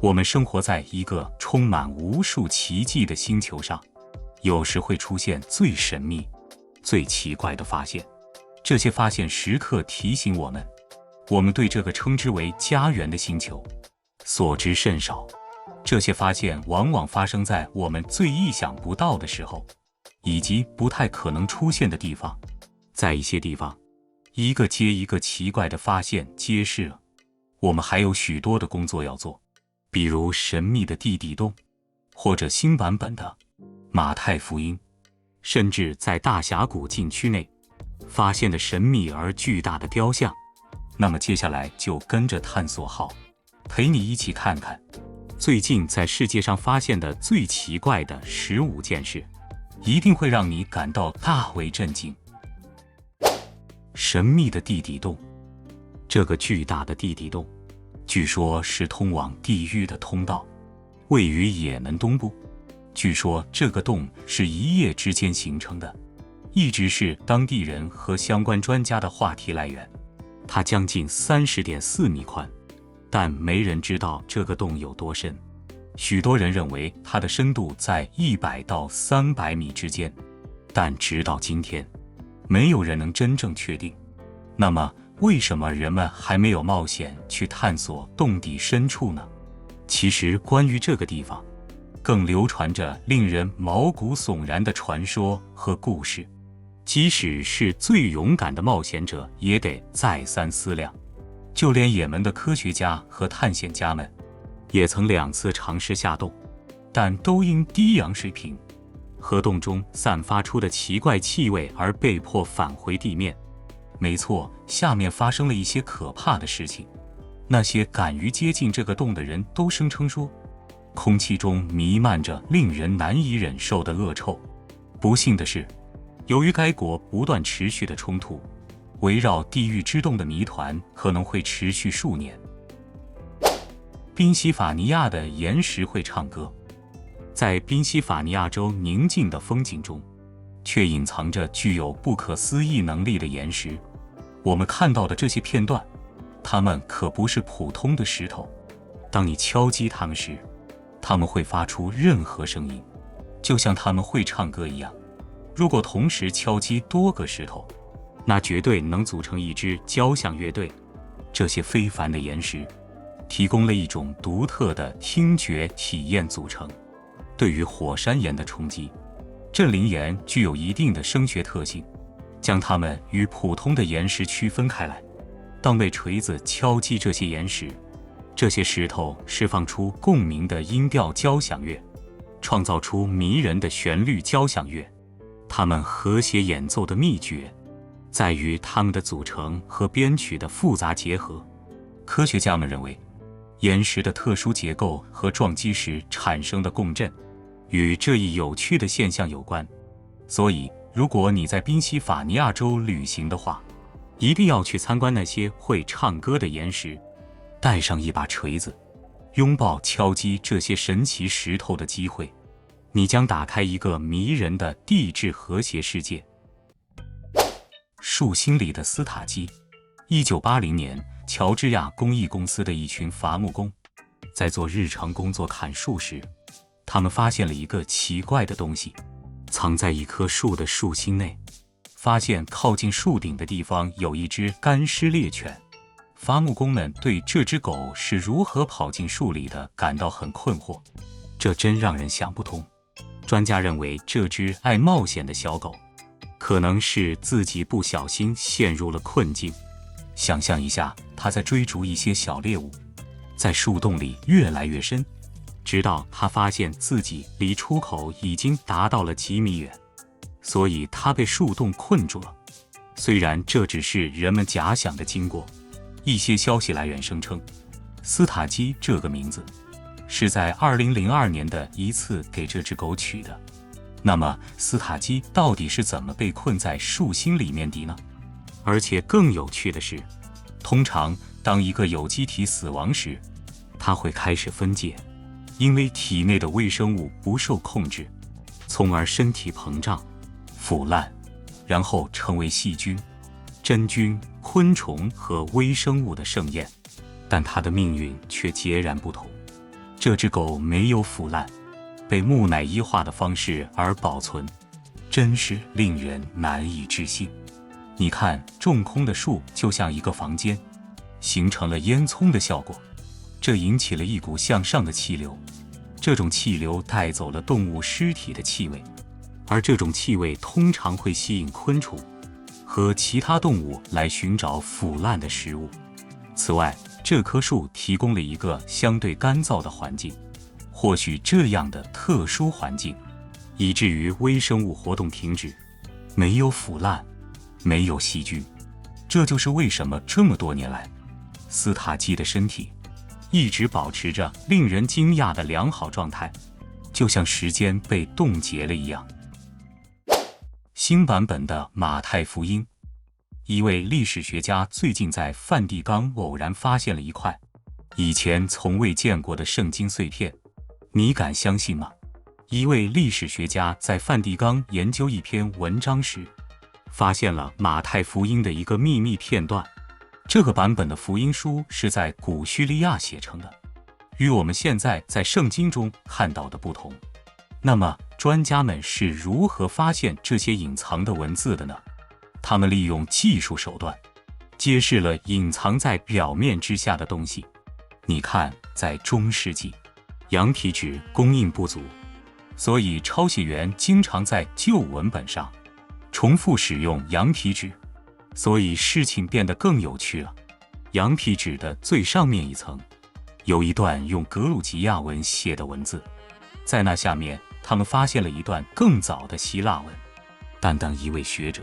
我们生活在一个充满无数奇迹的星球上，有时会出现最神秘、最奇怪的发现。这些发现时刻提醒我们，我们对这个称之为家园的星球所知甚少。这些发现往往发生在我们最意想不到的时候，以及不太可能出现的地方。在一些地方，一个接一个奇怪的发现揭示了我们还有许多的工作要做，比如神秘的地底洞，或者新版本的马太福音，甚至在大峡谷禁区内发现的神秘而巨大的雕像。那么接下来就跟着探索号，陪你一起看看最近在世界上发现的最奇怪的15件事，一定会让你感到大为震惊。神秘的地底洞。这个巨大的地底洞据说是通往地狱的通道，位于也门东部。据说这个洞是一夜之间形成的，一直是当地人和相关专家的话题来源。它将近30.4米宽，但没人知道这个洞有多深。许多人认为它的深度在100到300米之间，但直到今天，没有人能真正确定。那么，为什么人们还没有冒险去探索洞底深处呢？其实，关于这个地方，更流传着令人毛骨悚然的传说和故事。即使是最勇敢的冒险者，也得再三思量。就连也门的科学家和探险家们，也曾2次尝试下洞，但都因低氧水平和洞中散发出的奇怪气味而被迫返回地面。没错，下面发生了一些可怕的事情。那些敢于接近这个洞的人都声称说，空气中弥漫着令人难以忍受的恶臭。不幸的是，由于该国不断持续的冲突，围绕地狱之洞的谜团可能会持续数年。宾夕法尼亚的岩石会唱歌。在宾夕法尼亚州宁静的风景中，却隐藏着具有不可思议能力的岩石。我们看到的这些片段，它们可不是普通的石头。当你敲击它们时，它们会发出任何声音，就像它们会唱歌一样。如果同时敲击多个石头，那绝对能组成一支交响乐队。这些非凡的岩石提供了一种独特的听觉体验组成。对于火山岩的冲击，震灵岩具有一定的声学特性，将它们与普通的岩石区分开来。当被锤子敲击这些岩石，这些石头释放出共鸣的音调交响乐，创造出迷人的旋律交响乐。它们和谐演奏的秘诀在于它们的组成和编曲的复杂结合。科学家们认为，岩石的特殊结构和撞击时产生的共振与这一有趣的现象有关。所以，如果你在宾夕法尼亚州旅行的话，一定要去参观那些会唱歌的岩石，带上一把锤子，拥抱敲击这些神奇石头的机会。你将打开一个迷人的地质和谐世界。树心里的斯塔基。1980年，乔治亚工艺公司的一群伐木工在做日常工作砍树时，他们发现了一个奇怪的东西，藏在一棵树的树心内。发现靠近树顶的地方有一只干尸猎犬。伐木工们对这只狗是如何跑进树里的感到很困惑，这真让人想不通。专家认为，这只爱冒险的小狗可能是自己不小心陷入了困境。想象一下，它在追逐一些小猎物，在树洞里越来越深，直到它发现自己离出口已经达到了几米远，所以它被树洞困住了。虽然这只是人们假想的经过，一些消息来源声称，斯塔基这个名字是在2002年的一次给这只狗取的。那么，斯塔基到底是怎么被困在树心里面的呢？而且更有趣的是，通常当一个有机体死亡时，它会开始分解，因为体内的微生物不受控制，从而身体膨胀、腐烂，然后成为细菌、真菌、昆虫和微生物的盛宴。但它的命运却截然不同。这只狗没有腐烂，被木乃伊化的方式而保存，真是令人难以置信。你看，种空的树就像一个房间，形成了烟囱的效果，这引起了一股向上的气流，这种气流带走了动物尸体的气味，而这种气味通常会吸引昆虫和其他动物来寻找腐烂的食物。此外，这棵树提供了一个相对干燥的环境，或许这样的特殊环境，以至于微生物活动停止，没有腐烂，没有细菌。这就是为什么这么多年来，斯塔基的身体一直保持着令人惊讶的良好状态，就像时间被冻结了一样。新版本的马太福音，一位历史学家最近在梵蒂冈偶然发现了一块以前从未见过的圣经碎片，你敢相信吗？一位历史学家在梵蒂冈研究一篇文章时，发现了马太福音的一个秘密片段。这个版本的福音书是在古叙利亚写成的，与我们现在在圣经中看到的不同。那么，专家们是如何发现这些隐藏的文字的呢？他们利用技术手段，揭示了隐藏在表面之下的东西。你看，在中世纪，羊皮纸供应不足，所以抄写员经常在旧文本上重复使用羊皮纸，所以事情变得更有趣了。羊皮纸的最上面一层有一段用格鲁吉亚文写的文字，在那下面他们发现了一段更早的希腊文。但当一位学者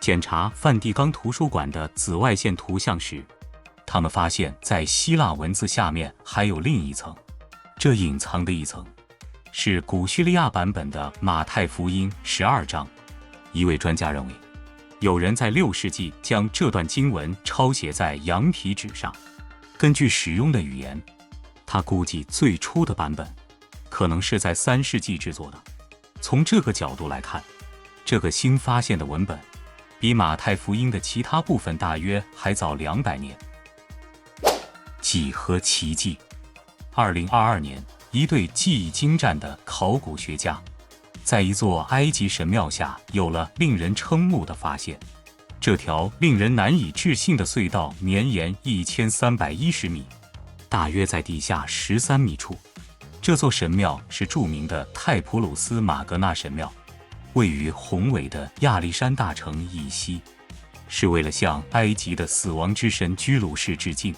检查梵蒂冈图书馆的紫外线图像时，他们发现在希腊文字下面还有另一层，这隐藏的一层是古叙利亚版本的马太福音12章。一位专家认为，有人在6世纪将这段经文抄写在羊皮纸上，根据使用的语言，他估计最初的版本可能是在3世纪制作的。从这个角度来看，这个新发现的文本比马太福音的其他部分大约还早200年。几何奇迹。2022年，一对技艺精湛的考古学家在一座埃及神庙下有了令人瞠目的发现。这条令人难以置信的隧道绵延1310米，大约在地下13米处。这座神庙是著名的泰普鲁斯马格纳神庙，位于宏伟的亚历山大城以西，是为了向埃及的死亡之神居鲁士致敬。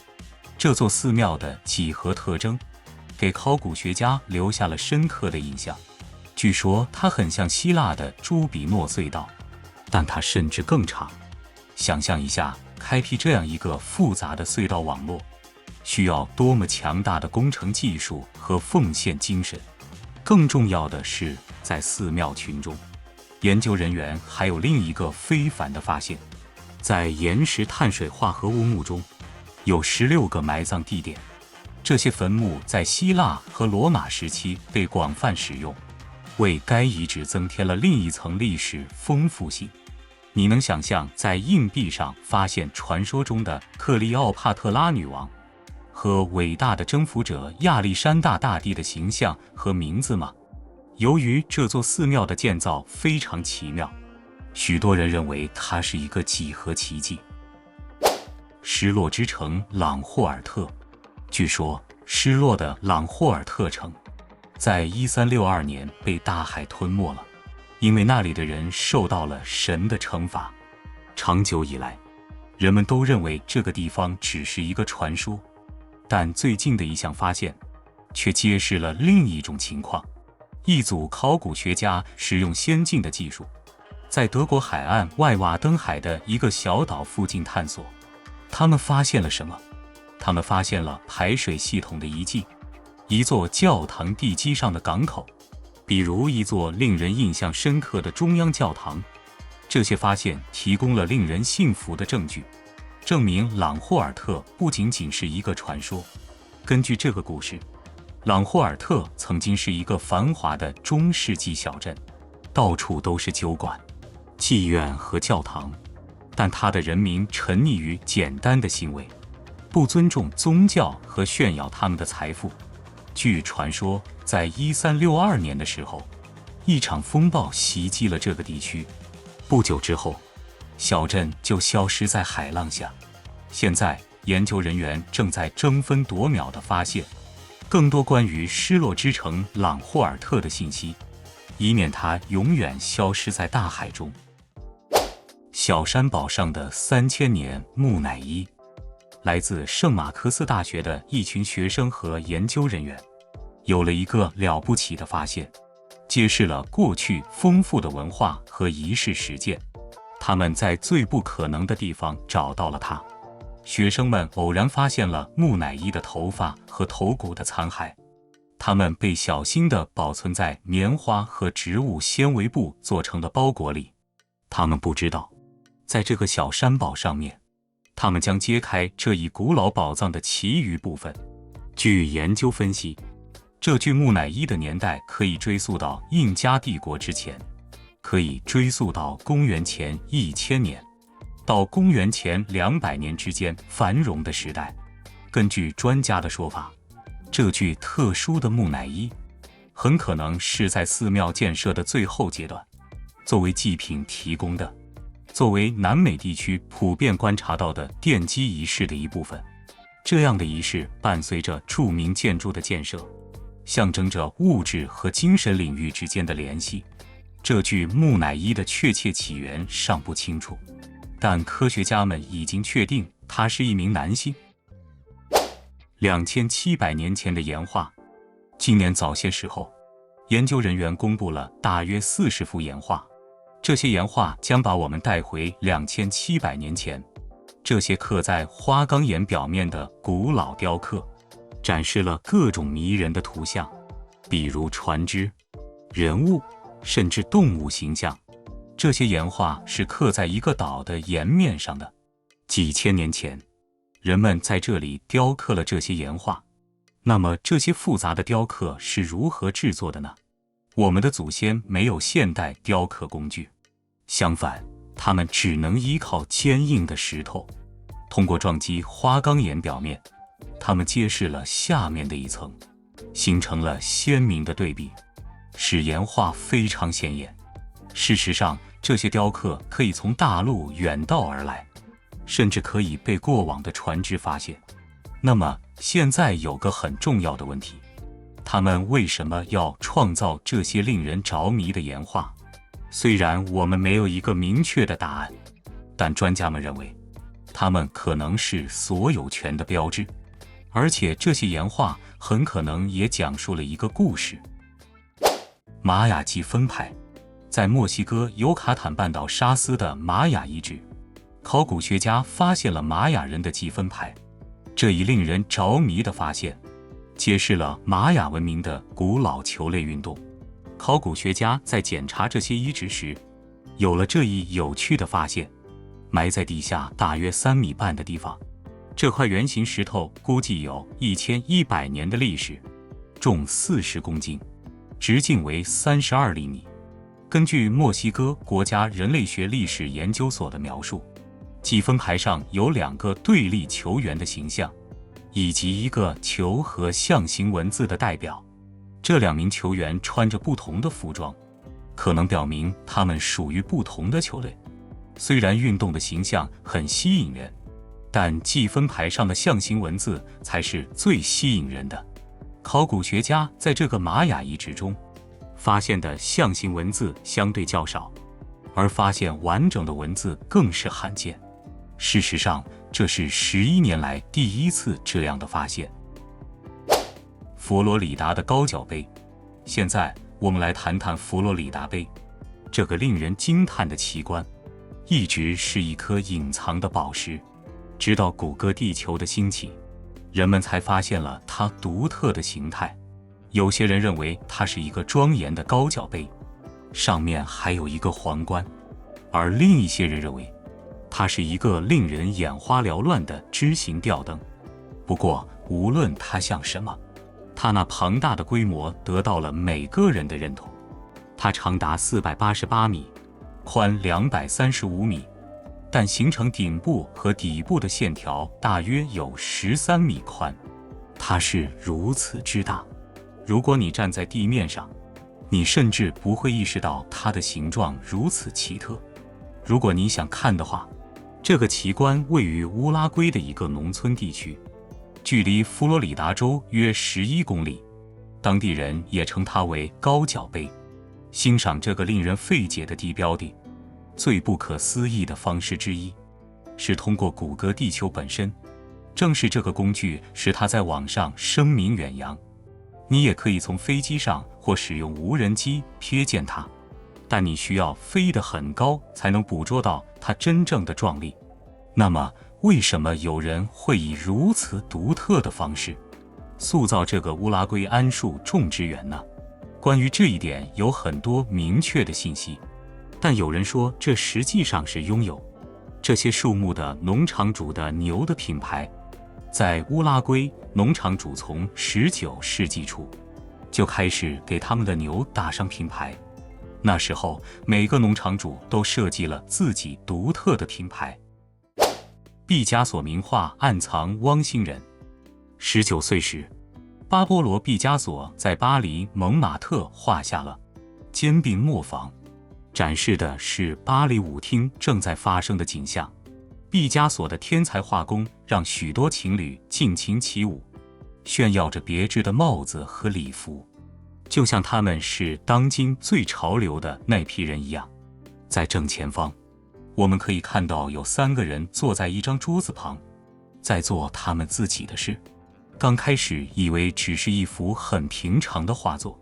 这座寺庙的几何特征给考古学家留下了深刻的印象。据说它很像希腊的朱比诺隧道，但它甚至更长。想象一下，开辟这样一个复杂的隧道网络，需要多么强大的工程技术和奉献精神。更重要的是，在寺庙群中，研究人员还有另一个非凡的发现，在岩石碳水化合物墓中有16个埋葬地点，这些坟墓在希腊和罗马时期被广泛使用，为该遗址增添了另一层历史丰富性。你能想象在硬币上发现传说中的克利奥帕特拉女王和伟大的征服者亚历山大大帝的形象和名字吗？由于这座寺庙的建造非常奇妙，许多人认为它是一个几何奇迹。失落之城朗霍尔特。据说，失落的朗霍尔特城在1362年被大海吞没了，因为那里的人受到了神的惩罚。长久以来，人们都认为这个地方只是一个传说，但最近的一项发现却揭示了另一种情况。一组考古学家使用先进的技术，在德国海岸外瓦登海的一个小岛附近探索。他们发现了什么？他们发现了排水系统的遗迹，一座教堂地基上的港口，比如一座令人印象深刻的中央教堂。这些发现提供了令人信服的证据，证明朗霍尔特不仅仅是一个传说。根据这个故事，朗霍尔特曾经是一个繁华的中世纪小镇，到处都是酒馆、妓院和教堂，但它的人民沉溺于简单的行为，不尊重宗教和炫耀他们的财富。据传说，在1362年的时候，一场风暴袭击了这个地区，不久之后，小镇就消失在海浪下。现在，研究人员正在争分夺秒地发现更多关于失落之城朗霍尔特的信息，以免它永远消失在大海中。小山堡上的3000年木乃伊。来自圣马克思大学的一群学生和研究人员有了一个了不起的发现，揭示了过去丰富的文化和仪式实践。他们在最不可能的地方找到了它。学生们偶然发现了木乃伊的头发和头骨的残骸，它们被小心地保存在棉花和植物纤维布做成的包裹里。他们不知道，在这个小山堡上面，他们将揭开这一古老宝藏的其余部分。据研究分析，这具木乃伊的年代可以追溯到印加帝国之前，可以追溯到公元前1000年，到公元前200年之间繁荣的时代。根据专家的说法，这具特殊的木乃伊很可能是在寺庙建设的最后阶段，作为祭品提供的。作为南美地区普遍观察到的奠基仪式的一部分，这样的仪式伴随着著名建筑的建设，象征着物质和精神领域之间的联系。这具木乃伊的确切起源尚不清楚，但科学家们已经确定他是一名男性。2700年前的岩画。今年早些时候，研究人员公布了大约40幅岩画。这些岩画将把我们带回2700年前，这些刻在花岗岩表面的古老雕刻，展示了各种迷人的图像，比如船只、人物，甚至动物形象。这些岩画是刻在一个岛的岩面上的。几千年前，人们在这里雕刻了这些岩画。那么，这些复杂的雕刻是如何制作的呢？我们的祖先没有现代雕刻工具，相反，他们只能依靠坚硬的石头。通过撞击花岗岩表面，他们揭示了下面的一层，形成了鲜明的对比，使岩画非常显眼。事实上，这些雕刻可以从大陆远道而来，甚至可以被过往的船只发现。那么，现在有个很重要的问题，他们为什么要创造这些令人着迷的岩画？虽然我们没有一个明确的答案，但专家们认为，它们可能是所有权的标志，而且这些岩画很可能也讲述了一个故事。玛雅积分牌。在墨西哥尤卡坦半岛沙斯的玛雅遗址，考古学家发现了玛雅人的积分牌。这一令人着迷的发现，揭示了玛雅文明的古老球类运动。考古学家在检查这些遗址时，有了这一有趣的发现：埋在地下大约3米半的地方，这块圆形石头估计有1100年的历史，重40公斤，直径为32厘米。根据墨西哥国家人类学历史研究所的描述，积分牌上有2个对立球员的形象，以及一个球和象形文字的代表。这2名球员穿着不同的服装，可能表明他们属于不同的球类。虽然运动的形象很吸引人，但积分牌上的象形文字才是最吸引人的。考古学家在这个玛雅遗址中发现的象形文字相对较少，而发现完整的文字更是罕见。事实上，这是11年来第一次这样的发现。佛罗里达的高脚杯。现在我们来谈谈佛罗里达杯，这个令人惊叹的奇观，一直是一颗隐藏的宝石。直到谷歌地球的兴起，人们才发现了它独特的形态。有些人认为它是一个庄严的高脚杯，上面还有一个皇冠，而另一些人认为它是一个令人眼花缭乱的枝形吊灯。不过，无论它像什么，它那庞大的规模得到了每个人的认同。它长达488米，宽235米，但形成顶部和底部的线条大约有13米宽。它是如此之大，如果你站在地面上，你甚至不会意识到它的形状如此奇特。如果你想看的话，这个奇观位于乌拉圭的一个农村地区，距离佛罗里达州约11公里。当地人也称它为高脚杯。欣赏这个令人费解的地标地，最不可思议的方式之一，是通过谷歌地球本身。正是这个工具使它在网上声名远扬。你也可以从飞机上或使用无人机瞥见它，但你需要飞得很高才能捕捉到它真正的壮丽。那么，为什么有人会以如此独特的方式塑造这个乌拉圭桉树种植园呢？关于这一点有很多明确的信息，但有人说这实际上是拥有这些树木的农场主的牛的品牌。在乌拉圭，农场主从19世纪初就开始给他们的牛打上品牌。那时候，每个农场主都设计了自己独特的品牌。毕加索名画《暗藏汪星人》。19岁时，巴勃罗·毕加索在巴黎蒙马特画下了《兼并磨坊》，展示的是巴黎舞厅正在发生的景象。毕加索的天才画工让许多情侣尽情起舞，炫耀着别致的帽子和礼服，就像他们是当今最潮流的那批人一样。在正前方，我们可以看到有3个人坐在一张桌子旁，在做他们自己的事。刚开始以为只是一幅很平常的画作，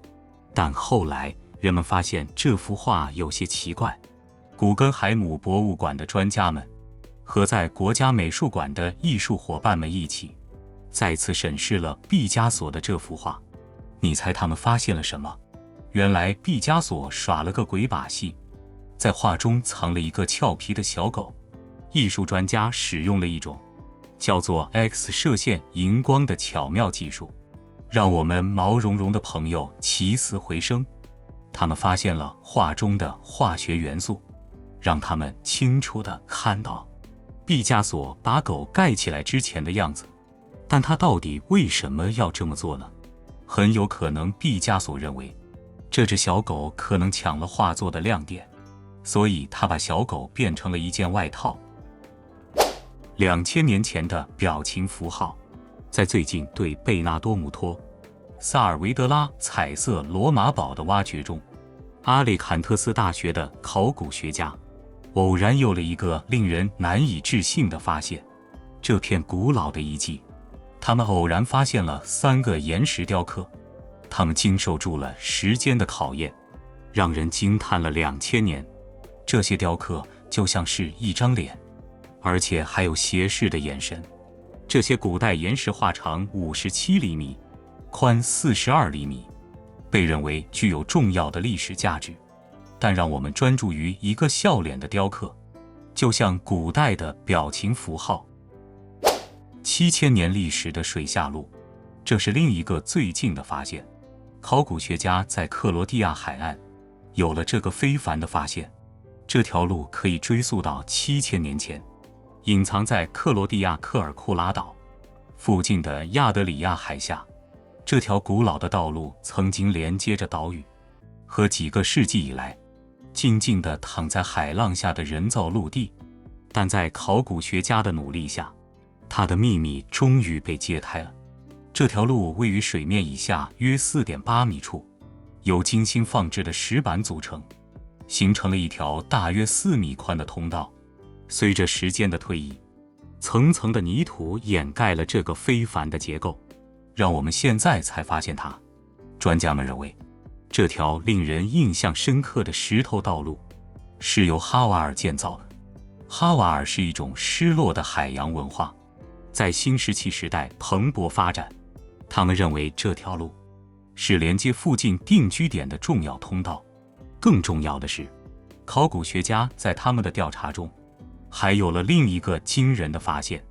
但后来人们发现这幅画有些奇怪。古根海姆博物馆的专家们和在国家美术馆的艺术伙伴们一起再次审视了毕加索的这幅画。你猜他们发现了什么？原来毕加索耍了个鬼把戏，在画中藏了一个俏皮的小狗。艺术专家使用了一种叫做 X 射线荧光的巧妙技术，让我们毛茸茸的朋友起死回生。他们发现了画中的化学元素，让他们清楚地看到毕加索把狗盖起来之前的样子。但他到底为什么要这么做呢？很有可能毕加索认为这只小狗可能抢了画作的亮点，所以他把小狗变成了一件外套。2000年前的表情符号，在最近对贝纳多姆托·萨尔维德拉彩色罗马堡的挖掘中，阿里坎特斯大学的考古学家偶然有了一个令人难以置信的发现。这片古老的遗迹，他们偶然发现了3个岩石雕刻，他们经受住了时间的考验，让人惊叹了2000年。这些雕刻就像是一张脸，而且还有斜视的眼神。这些古代岩石画长57厘米，宽42厘米，被认为具有重要的历史价值。但让我们专注于一个笑脸的雕刻，就像古代的表情符号。7000年历史的水下路，这是另一个最近的发现。考古学家在克罗地亚海岸有了这个非凡的发现。这条路可以追溯到7000年前，隐藏在克罗地亚科尔库拉岛附近的亚得里亚海下。这条古老的道路曾经连接着岛屿和几个世纪以来静静地躺在海浪下的人造陆地，但在考古学家的努力下，它的秘密终于被揭开了。这条路位于水面以下约 4.8 米处，由精心放置的石板组成，形成了一条大约4米宽的通道。随着时间的推移，层层的泥土掩盖了这个非凡的结构，让我们现在才发现它。专家们认为，这条令人印象深刻的石头道路是由哈瓦尔建造的。哈瓦尔是一种失落的海洋文化，在新石器时代蓬勃发展。他们认为这条路是连接附近定居点的重要通道。更重要的是，考古学家在他们的调查中还有了另一个惊人的发现：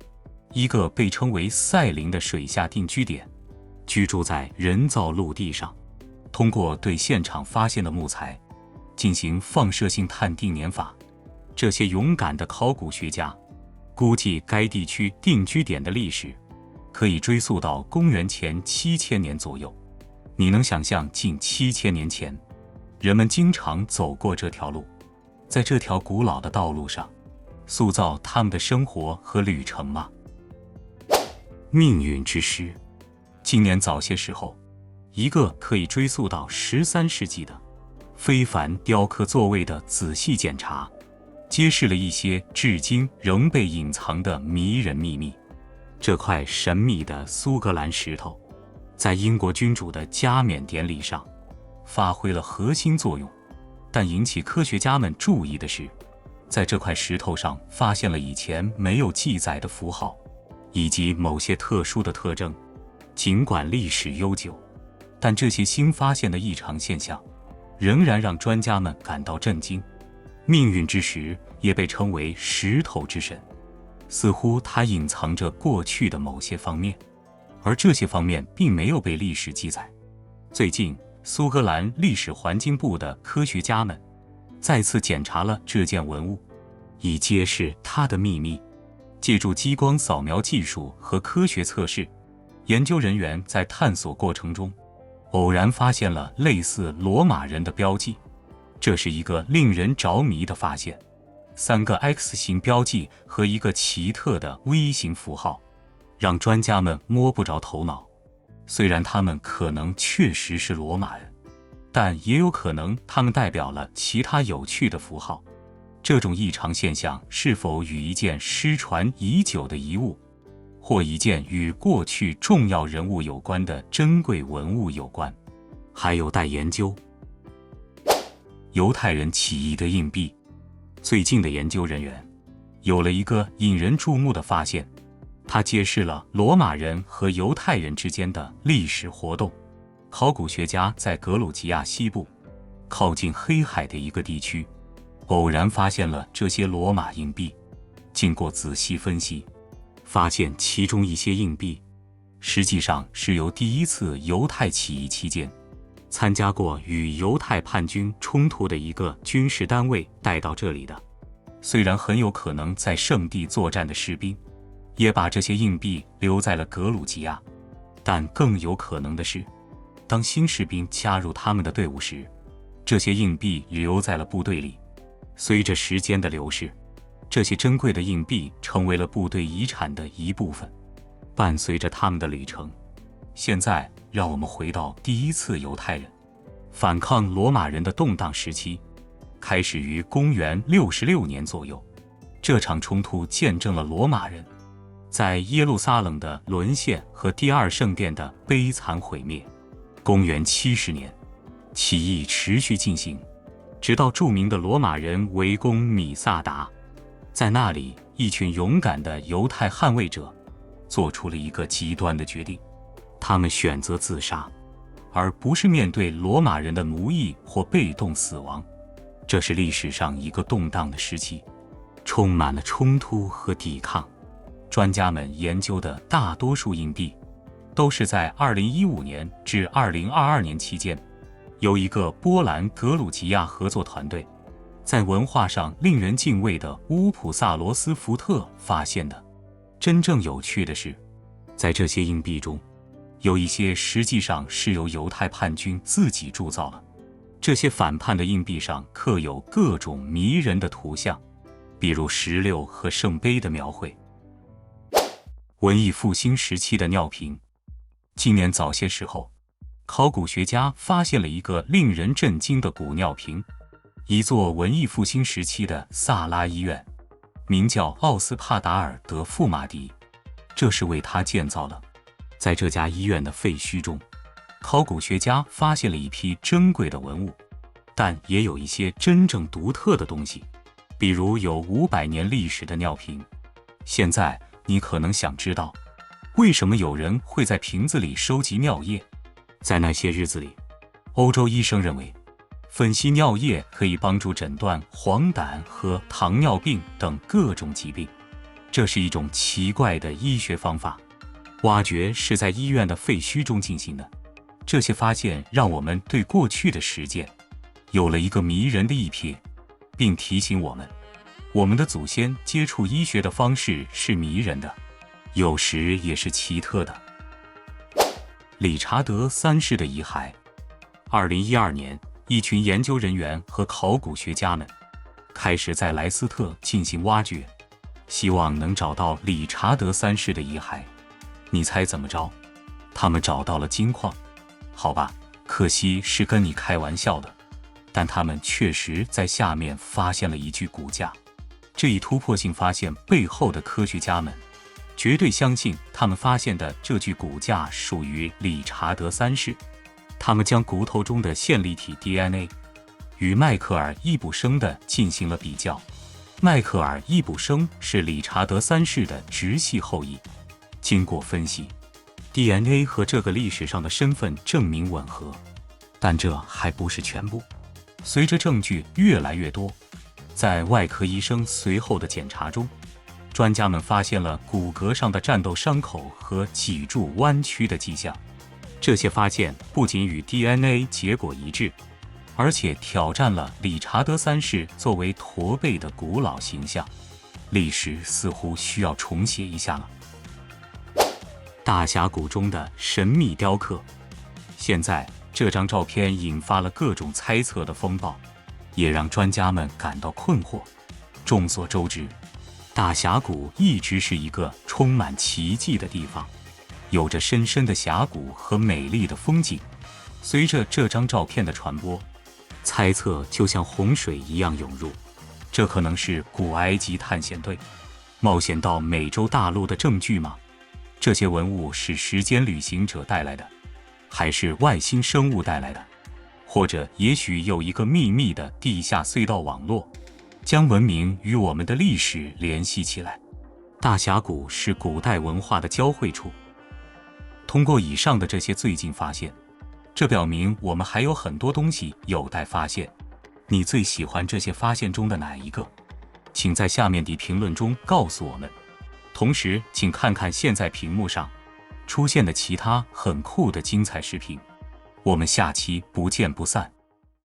一个被称为塞林的水下定居点，居住在人造陆地上。通过对现场发现的木材进行放射性探定年法，这些勇敢的考古学家估计该地区定居点的历史可以追溯到公元前7000年左右。你能想象近7000年前，人们经常走过这条路，在这条古老的道路上，塑造他们的生活和旅程吗？命运之师。今年早些时候，一个可以追溯到13世纪的非凡雕刻座位的仔细检查，揭示了一些至今仍被隐藏的迷人秘密。这块神秘的苏格兰石头，在英国君主的加冕典礼上发挥了核心作用，但引起科学家们注意的是，在这块石头上发现了以前没有记载的符号，以及某些特殊的特征。尽管历史悠久，但这些新发现的异常现象仍然让专家们感到震惊。命运之石也被称为石头之神，似乎它隐藏着过去的某些方面，而这些方面并没有被历史记载。最近，苏格兰历史环境部的科学家们再次检查了这件文物，以揭示它的秘密。借助激光扫描技术和科学测试，研究人员在探索过程中偶然发现了类似罗马人的标记，这是一个令人着迷的发现：3个 X 型标记和一个奇特的 V 型符号，让专家们摸不着头脑。虽然他们可能确实是罗马人，但也有可能他们代表了其他有趣的符号。这种异常现象是否与一件失传已久的遗物，或一件与过去重要人物有关的珍贵文物有关，还有待研究。犹太人起义的硬币。最近的研究人员有了一个引人注目的发现，它揭示了罗马人和犹太人之间的历史活动。考古学家在格鲁吉亚西部靠近黑海的一个地区偶然发现了这些罗马硬币，经过仔细分析，发现其中一些硬币实际上是由第一次犹太起义期间参加过与犹太叛军冲突的一个军事单位带到这里的。虽然很有可能在圣地作战的士兵也把这些硬币留在了格鲁吉亚，但更有可能的是，当新士兵加入他们的队伍时，这些硬币留在了部队里。随着时间的流逝，这些珍贵的硬币成为了部队遗产的一部分，伴随着他们的旅程。现在，让我们回到第一次犹太人反抗罗马人的动荡时期，开始于公元66年左右。这场冲突见证了罗马人在耶路撒冷的沦陷和第二圣殿的悲惨毁灭。公元70年，起义持续进行，直到著名的罗马人围攻米萨达。在那里，一群勇敢的犹太捍卫者做出了一个极端的决定，他们选择自杀，而不是面对罗马人的奴役或被动死亡。这是历史上一个动荡的时期，充满了冲突和抵抗。专家们研究的大多数硬币都是在2015年至2022年期间，由一个波兰格鲁吉亚合作团队在文化上令人敬畏的乌普萨罗斯福特发现的。真正有趣的是，在这些硬币中，有一些实际上是由犹太叛军自己铸造了。这些反叛的硬币上刻有各种迷人的图像，比如石榴和圣杯的描绘。文艺复兴时期的尿瓶。今年早些时候，考古学家发现了一个令人震惊的古尿瓶，一座文艺复兴时期的萨拉医院，名叫奥斯帕达尔德富马迪，这是为他建造了。在这家医院的废墟中，考古学家发现了一批珍贵的文物，但也有一些真正独特的东西，比如有500年历史的尿瓶。现在你可能想知道，为什么有人会在瓶子里收集尿液？在那些日子里，欧洲医生认为分析尿液可以帮助诊断黄疸和糖尿病等各种疾病，这是一种奇怪的医学方法。挖掘是在医院的废墟中进行的，这些发现让我们对过去的实践有了一个迷人的一瞥，并提醒我们的祖先接触医学的方式是迷人的，有时也是奇特的。理查德三世的遗骸。2012年，一群研究人员和考古学家们开始在莱斯特进行挖掘，希望能找到理查德三世的遗骸。你猜怎么着？他们找到了金矿。好吧，可惜是跟你开玩笑的，但他们确实在下面发现了一具骨架。这一突破性发现背后的科学家们绝对相信他们发现的这具骨架属于理查德三世。他们将骨头中的线粒体 DNA 与迈克尔·易卜生的进行了比较。迈克尔·易卜生是理查德三世的直系后裔。经过分析， DNA 和这个历史上的身份证明吻合。但这还不是全部。随着证据越来越多，在外科医生随后的检查中，专家们发现了骨骼上的战斗伤口和脊柱弯曲的迹象。这些发现不仅与 DNA 结果一致，而且挑战了理查德三世作为驼背的古老形象。历史似乎需要重写一下了。大峡谷中的神秘雕刻。现在这张照片引发了各种猜测的风暴，也让专家们感到困惑。众所周知，大峡谷一直是一个充满奇迹的地方，有着深深的峡谷和美丽的风景。随着这张照片的传播，猜测就像洪水一样涌入。这可能是古埃及探险队冒险到美洲大陆的证据吗？这些文物是时间旅行者带来的，还是外星生物带来的？或者也许有一个秘密的地下隧道网络，将文明与我们的历史联系起来。大峡谷是古代文化的交汇处。通过以上的这些最近发现，这表明我们还有很多东西有待发现。你最喜欢这些发现中的哪一个？请在下面的评论中告诉我们。同时，请看看现在屏幕上出现的其他很酷的精彩视频。我们下期不见不散。